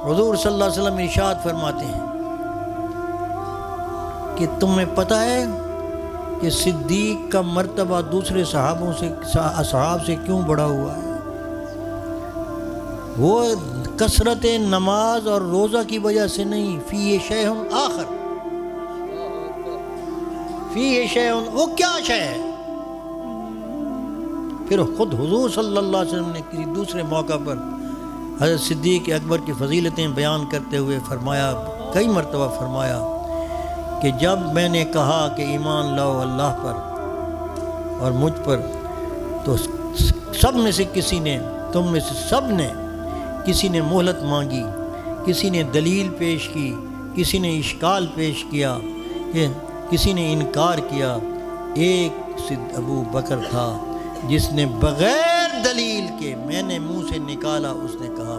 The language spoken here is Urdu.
حضور صلی اللہ علیہ وسلم ارشاد فرماتے ہیں کہ تمہیں پتہ ہے کہ صدیق کا مرتبہ دوسرے اصحاب سے کیوں بڑھا ہوا ہے؟ وہ کثرت نماز اور روزہ کی وجہ سے نہیں، فی شیء آخر، فی شیء، وہ کیا شے ہے؟ پھر خود حضور صلی اللہ علیہ وسلم نے کسی دوسرے موقع پر حضرت صدیق اکبر کی فضیلتیں بیان کرتے ہوئے فرمایا، کئی مرتبہ فرمایا کہ جب میں نے کہا کہ ایمان لاؤ اللہ پر اور مجھ پر، تو سب میں سے کسی نے، تم میں سے سب نے، کسی نے مہلت مانگی، کسی نے دلیل پیش کی، کسی نے اشکال پیش کیا، کسی نے انکار کیا۔ ایک ابو بکر تھا جس نے بغیر دلیل کے، میں نے منہ سے نکالا، اس نے کہا